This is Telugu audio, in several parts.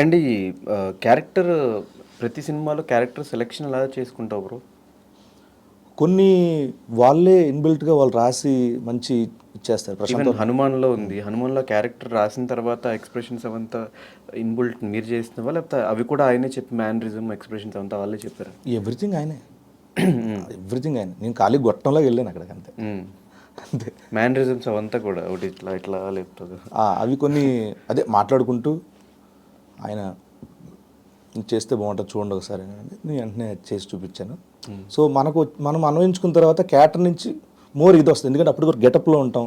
అండ్ ఈ క్యారెక్టర్ ప్రతి సినిమాలో క్యారెక్టర్ సెలెక్షన్ ఎలా చేసుకుంటావు బ్రో? కొన్ని వాళ్ళే ఇన్బిల్ట్గా వాళ్ళు రాసి మంచి ఇచ్చేస్తారు. ఈవెన్ ప్రశాంత్ హనుమాన్లో ఉంది. హనుమాన్లో క్యారెక్టర్ రాసిన తర్వాత ఎక్స్ప్రెషన్స్ అవంతా ఇన్బుల్ట్ మీరు చేసినవా, లేకపోతే అవి కూడా ఆయనే చెప్పి మ్యానరిజం ఎక్స్ప్రెషన్స్ అంతా వాళ్ళే చెప్పారు? ఎవ్రీథింగ్ ఆయనే, ఎవ్రీథింగ్ ఆయన. నేను ఖాళీ గొట్టంలాగా వెళ్ళాను అక్కడికి, అంతే అంతే. మ్యానరిజమ్స్ అవంతా కూడా ఒకటి ఇట్లా ఇట్లా లేపుతుంది. అవి కొన్ని అదే మాట్లాడుకుంటూ ఆయన చేస్తే బాగుంటుంది చూడండి ఒకసారి అని నేను వెంటనే చేసి చూపించాను. సో మనం అన్వయించుకున్న తర్వాత క్యారెక్టర్ నుంచి మోర్ ఇది వస్తుంది, ఎందుకంటే అప్పుడు కూడా గెటప్లో ఉంటాం,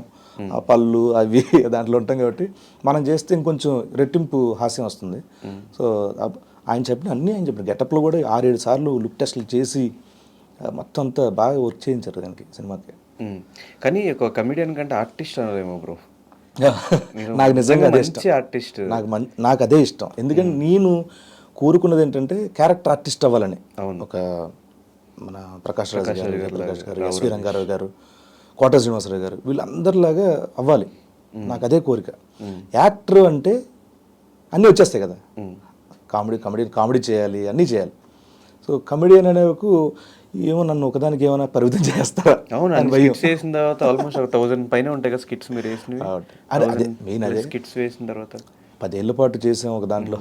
ఆ పళ్ళు అవి దాంట్లో ఉంటాం కాబట్టి మనం చేస్తే ఇంకొంచెం రెట్టింపు హాస్యం వస్తుంది. సో ఆయన చెప్పిన గెటప్లో కూడా 6-7 సార్లు లుక్ టెస్ట్లు చేసి మొత్తం అంతా బాగా వర్క్ చేయించారు దానికి, సినిమాకి. కానీ ఒక కమెడియన్ కంటే ఆర్టిస్ట్ అనలేమో బ్రో. నాకు నిజంగా అదే ఇష్టం. ఆర్టిస్ట్ నాకు అదే ఇష్టం, ఎందుకంటే నేను కోరుకున్నది ఏంటంటే క్యారెక్టర్ ఆర్టిస్ట్ అవ్వాలని. ఒక మన ప్రకాష్ రాజ్ గారు, ఎస్వి రంగారావు గారు, కోట శ్రీనివాసరావు గారు, వీళ్ళందరిలాగా అవ్వాలి, నాకు అదే కోరిక. యాక్టర్ అంటే అన్నీ వచ్చేస్తాయి కదా, కామెడీ చేయాలి, అన్నీ చేయాలి. సో కమెడియన్ అనేకు ఏమో నన్ను ఒకదానికి ఏమైనా పరిమితం చేస్తారా? అవును, స్కిట్స్ వేసిన తర్వాత ఆల్మోస్ట్ 1000 పైన ఉంటాయి కదా స్కిట్స్ మీరు వేసినవి. అదే మెయిన్, అదే స్కిట్స్ వేసిన తర్వాత 10 ఏళ్ల పాటు చేసాం ఒక దాంట్లో,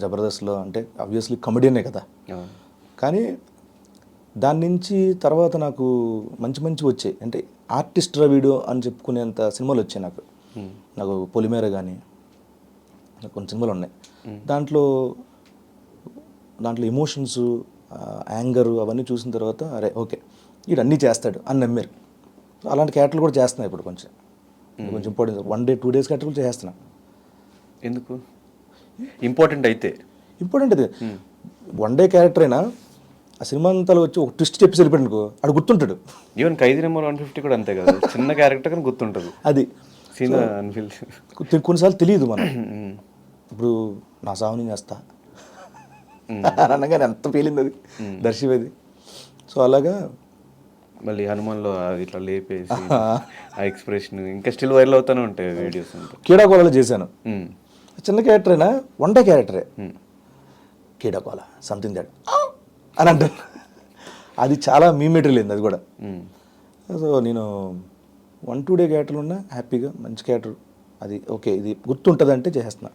జబర్దస్త్లో. అంటే ఆబ్వియస్లీ కమెడియనే కదా, కానీ దాని నుంచి తర్వాత నాకు మంచి వచ్చాయి. అంటే ఆర్టిస్ట్ వీడియో అని చెప్పుకునేంత సినిమాలు వచ్చాయి నాకు పొలిమేర కానీ కొన్ని సినిమాలు ఉన్నాయి. దాంట్లో ఎమోషన్స్, యాంగరు అవన్నీ చూసిన తర్వాత అరే ఓకే వీడు అన్నీ చేస్తాడు అని నమ్మారు. అలాంటి క్యారెక్టర్లు కూడా చేస్తున్నాయి ఇప్పుడు, కొంచెం ఇంపార్టెంట్ 1 day 2 days క్యారెక్టర్ కూడా చేస్తున్నా. ఎందుకు ఇంపార్టెంట్ అయితే? ఇంపార్టెంట్ అది 1 day క్యారెక్టర్ అయినా ఆ సినిమా అంతా వచ్చి ఒక ట్విస్ట్ చెప్పి వెళ్ళిపోయాడు ఆడు గుర్తుంటాడు. ఈవెన్ ఖైదీ నెంబర్ 150 కూడా అంతే కదా, చిన్న క్యారెక్టర్ కానీ గుర్తుంటుంది అది. సీన్ కొన్నిసార్లు తెలియదు మనం, ఇప్పుడు నా సావుని చేస్తా అనగానే ఎంత పేలింది అది దర్శివేది. సో అలాగా మళ్ళీ హనుమాన్లో అది ఇట్లా లేపేసి ఆ ఎక్స్ప్రెషన్ ఇంకా స్టిల్ వైరల్ అవుతూనే ఉంటాయి వీడియోస్ అంతా. కీడాకోలలో చేశాను, చిన్న క్యారెక్టర్ అయినా 1 day క్యారెక్టరే. కీడాకోల సంథింగ్ దట్ అని అంటారు, అది చాలా మెటీరియల్ అయింది అది కూడా. సో నేను 1-2 day క్యారెక్టర్లు ఉన్నా హ్యాపీగా, మంచి క్యారెక్టర్ అది ఓకే ఇది గుర్తుంటుంది అంటే చేసేస్తున్నా.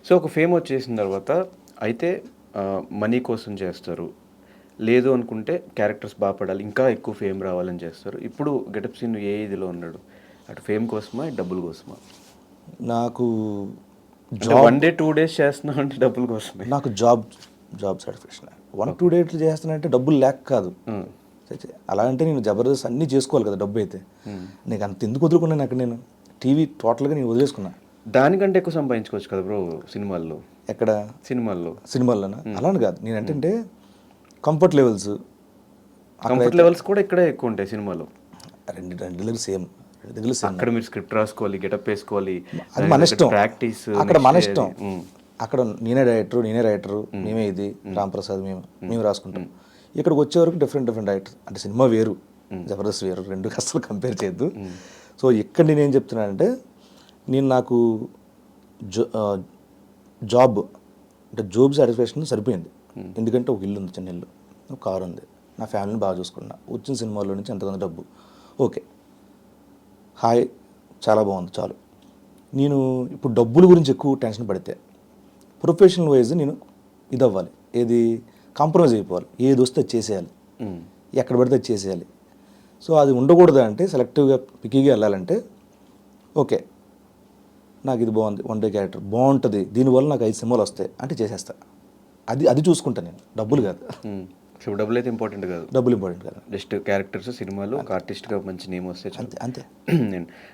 సో ఒక ఫేమ్ వచ్చేసిన తర్వాత అయితే మనీ కోసం చేస్తారు, లేదు అనుకుంటే క్యారెక్టర్స్ బాగా పడాలి, ఇంకా ఎక్కువ ఫేమ్ రావాలని చేస్తారు. ఇప్పుడు గెటప్ సీన్ ఏ ఇదిలో ఉన్నాడు? అటు ఫేమ్ కోసమా, డబ్బుల కోసమా? నాకు 1 day 2 days చేస్తున్నా అంటే డబ్బుల కోసమే. నాకు జాబ్ సాటిస్ఫాక్షన్. 1-2 days చేస్తానంటే డబ్బులు లేక కాదు. అలా అంటే నేను జబర్దస్త్ అన్నీ చేసుకోవాలి కదా, డబ్బు అయితే నీకు అంత ఎందుకు వదులుకున్నాను అక్కడ. నేను టీవీ టోటల్గా నేను వదిలేసుకున్నా. దానికంటే ఎక్కువ సంపాదించుకోవచ్చు కదా బ్రో సినిమాల్లో. ఎక్కడ? సినిమాల్లోనా? అలానే కాదు, నేను అంటే కంఫర్ట్ లెవెల్స్ కూడా ఇక్కడే ఎక్కువ ఉంటాయి సినిమాలో. రెండు దగ్గర సేమ్. అక్కడ మీరు స్క్రిప్ట్ రాసుకోవాలి, గెటప్ వేసుకోవాలి, అది మన ఇష్టం, ప్రాక్టీస్ అక్కడ మన ఇష్టం. అక్కడ నేనే రైటరు, మేమే ఇది రాంప్రసాద్ మేము రాసుకుంటాం. ఇక్కడికి వచ్చే వరకు డిఫరెంట్ రైటర్స్. అంటే సినిమా వేరు, జబర్దస్త్ వేరు, రెండు అసలు కంపేర్ చేయొద్దు. సో ఇక్కడ నేనేం చెప్తున్నానంటే, నాకు జాబ్ సాటిస్ఫాక్షన్ సరిపోయింది. ఎందుకంటే ఒక ఇల్లు ఉంది, చిన్న ఇల్లు, ఒక కారు ఉంది, నా ఫ్యామిలీని బాగా చూసుకున్నా, వచ్చిన సినిమాల్లో నుంచి ఎంతమంది డబ్బు ఓకే హాయ్ చాలా బాగుంది చాలు. నేను ఇప్పుడు డబ్బుల గురించి ఎక్కువ టెన్షన్ పడితే ప్రొఫెషనల్ వైజ్ నేను ఇది అవ్వాలి, ఏది కాంప్రమైజ్ అయిపోవాలి, ఏది వస్తే అది చేసేయాలి, ఎక్కడ పడితే అది చేసేయాలి. సో అది ఉండకూడదు అంటే సెలెక్టివ్గా పికీగా వెళ్ళాలంటే ఓకే నాకు ఇది బాగుంది, 1 day క్యారెక్టర్ బాగుంటుంది, దీనివల్ల నాకు 5 సినిమాలు వస్తాయి అంటే చేసేస్తా. అది చూసుకుంటాను నేను, డబ్బులు కాదు. సో డబ్బులు అయితే ఇంపార్టెంట్ కాదు, డబ్బులు ఇంపార్టెంట్ కాదు, జస్ట్ క్యారెక్టర్స్, సినిమాలు, ఒక ఆర్టిస్ట్గా మంచి నేమ్ వస్తే అంతే.